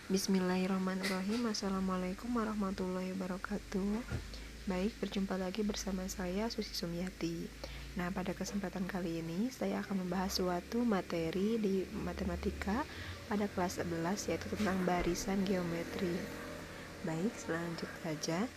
Bismillahirrahmanirrahim. Assalamualaikum warahmatullahi wabarakatuh. Baik, berjumpa lagi bersama saya Susi Sumiati. Nah, pada kesempatan kali ini saya akan membahas suatu materi di matematika pada kelas 11, yaitu tentang barisan geometri. Baik, selanjut saja.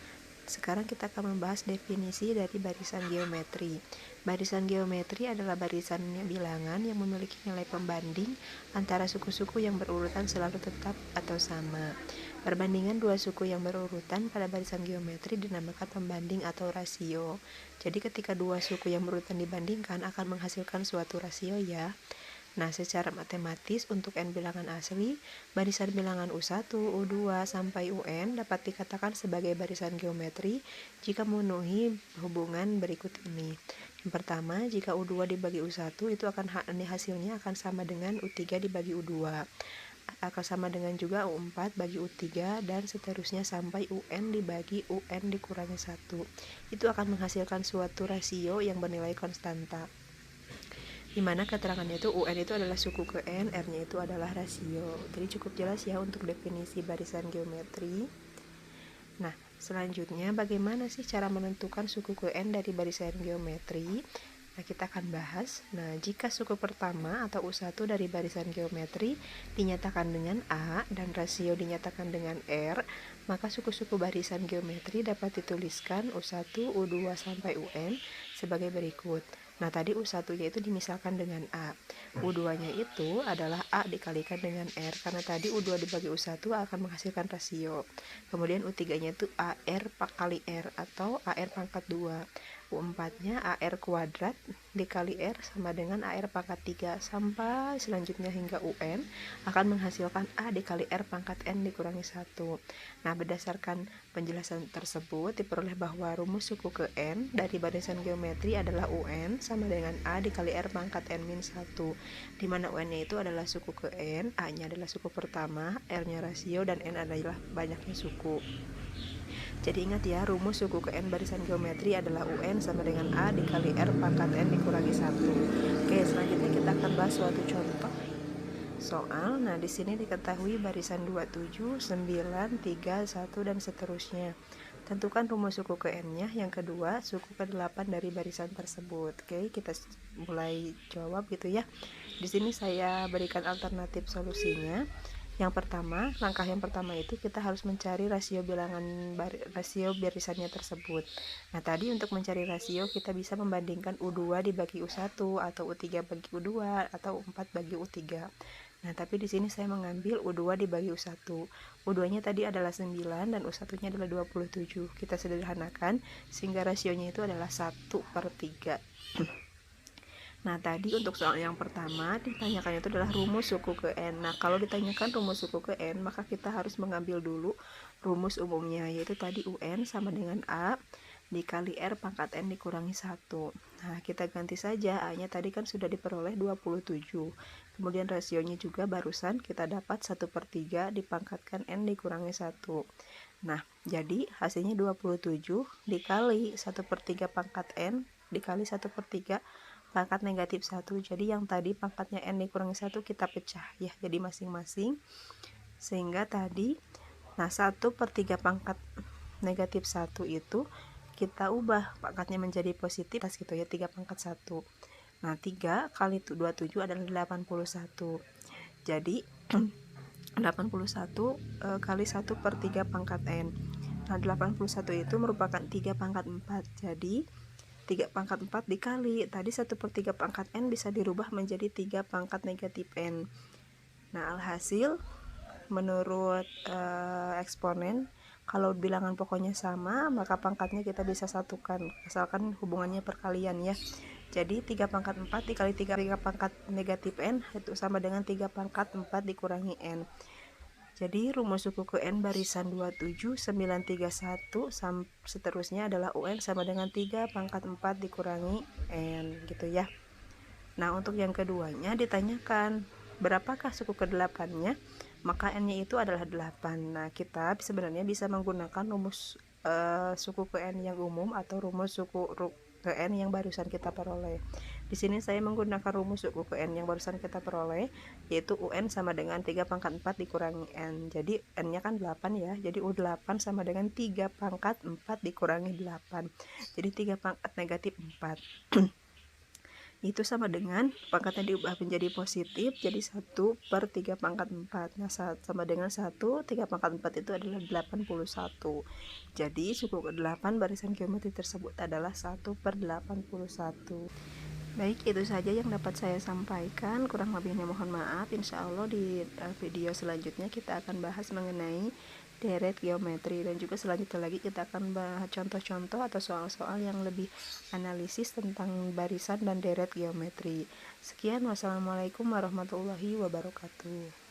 Sekarang kita akan membahas definisi dari barisan geometri. Barisan geometri adalah barisan bilangan yang memiliki nilai pembanding antara suku-suku yang berurutan selalu tetap atau sama. Perbandingan dua suku yang berurutan pada barisan geometri dinamakan pembanding atau rasio. Jadi ketika dua suku yang berurutan dibandingkan akan menghasilkan suatu rasio ya. Nah, secara matematis untuk n bilangan asli, barisan bilangan U1, U2, sampai UN dapat dikatakan sebagai barisan geometri jika memenuhi hubungan berikut ini. Yang pertama, jika U2 dibagi U1 itu hasilnya akan sama dengan U3 dibagi U2. Akan sama dengan juga U4 bagi U3 dan seterusnya sampai UN dibagi UN dikurangi 1. Itu akan menghasilkan suatu rasio yang bernilai konstanta, dimana keterangannya itu UN itu adalah suku ke N, R-nya itu adalah rasio. Jadi cukup jelas ya untuk definisi barisan geometri. Nah, selanjutnya bagaimana sih cara menentukan suku ke N dari barisan geometri? Nah, kita akan bahas. Nah, jika suku pertama atau U1 dari barisan geometri dinyatakan dengan A dan rasio dinyatakan dengan R, maka suku-suku barisan geometri dapat dituliskan U1, U2 sampai UN sebagai berikut. Nah, tadi U1-nya itu dimisalkan dengan A. U2-nya itu adalah A dikalikan dengan R, karena tadi U2 dibagi U1 akan menghasilkan rasio. Kemudian U3-nya itu AR kali R atau AR pangkat 2. U4-nya AR kuadrat dikali R sama dengan AR pangkat 3 sampai selanjutnya hingga UN akan menghasilkan A dikali R pangkat N dikurangi 1. Nah, berdasarkan penjelasan tersebut diperoleh bahwa rumus suku ke N dari barisan geometri adalah UN sama dengan A dikali R pangkat N-1, di mana UN-nya itu adalah suku ke N, A-nya adalah suku pertama, R-nya rasio, dan N adalah banyaknya suku. Jadi ingat ya, rumus suku ke N barisan geometri adalah UN sama dengan A dikali R pangkat N dikurangi 1. Oke, selanjutnya kita akan bahas suatu contoh soal. Nah, di sini diketahui barisan 27, 9, 3, 1 dan seterusnya. Tentukan rumus suku ke N-nya. Yang kedua, suku ke-8 dari barisan tersebut. Oke, kita mulai jawab gitu ya. Di sini saya berikan alternatif solusinya. Yang pertama, langkah yang pertama itu kita harus mencari rasio rasio barisannya tersebut. Nah, tadi untuk mencari rasio kita bisa membandingkan U2 dibagi U1 atau U3 bagi U2 atau U4 bagi U3. Nah, tapi di sini saya mengambil U2 dibagi U1. U2-nya tadi adalah 9 dan U1-nya adalah 27. Kita sederhanakan sehingga rasionya itu adalah 1/3. Nah, tadi untuk soal yang pertama ditanyakan itu adalah rumus suku ke N. Nah, kalau ditanyakan rumus suku ke N, maka kita harus mengambil dulu rumus umumnya, yaitu tadi UN sama dengan A dikali R pangkat N dikurangi 1. Nah, kita ganti saja, A-nya tadi kan sudah diperoleh 27. Kemudian rasionya juga barusan kita dapat 1/3 dipangkatkan N dikurangi 1. Nah, jadi hasilnya 27 dikali 1/3 pangkat N dikali 1/3 pangkat negatif 1. Jadi yang tadi pangkatnya N dikurangi 1 kita pecah ya, jadi masing-masing. Sehingga tadi, nah 1/3 pangkat negatif 1 itu kita ubah pangkatnya menjadi positif gitu ya, 3 pangkat 1. Nah, 3 kali 27 adalah 81. Jadi 81 kali 1/3 pangkat N. Nah, 81 itu merupakan 3 pangkat 4. Jadi 3 pangkat 4 dikali tadi 1/3 pangkat N bisa dirubah menjadi 3 pangkat negatif N. Nah, alhasil menurut eksponen, kalau bilangan pokoknya sama maka pangkatnya kita bisa satukan asalkan hubungannya perkalian ya. Jadi 3 pangkat 4 dikali 3 pangkat negatif N itu sama dengan 3 pangkat 4 dikurangi N. Jadi rumus suku ke N barisan 27, 9, 3, 1 seterusnya adalah UN sama dengan 3 pangkat 4 dikurangi N gitu ya. Nah, untuk yang keduanya ditanyakan berapakah suku ke-8-nya, maka N-nya itu adalah 8. Nah, kita sebenarnya bisa menggunakan rumus suku ke N yang umum atau rumus suku ke N yang barusan kita peroleh. Di sini saya menggunakan rumus suku ke N yang barusan kita peroleh, yaitu UN sama dengan 3 pangkat 4 dikurangi N. Jadi N-nya kan 8 ya, jadi U8 sama dengan 3 pangkat 4 dikurangi 8. Jadi 3 pangkat negatif 4. Itu sama dengan pangkatnya diubah menjadi positif, jadi 1 per 3 pangkat 4. Nah, sama dengan 1, 3 pangkat 4 itu adalah 81. Jadi suku ke-8 barisan geometri tersebut adalah 1 per 81. Baik, itu saja yang dapat saya sampaikan. Kurang lebihnya mohon maaf. Insya Allah di video selanjutnya kita akan bahas mengenai deret geometri, dan juga selanjutnya lagi kita akan bahas contoh-contoh atau soal-soal yang lebih analisis tentang barisan dan deret geometri. Sekian, wassalamualaikum warahmatullahi wabarakatuh.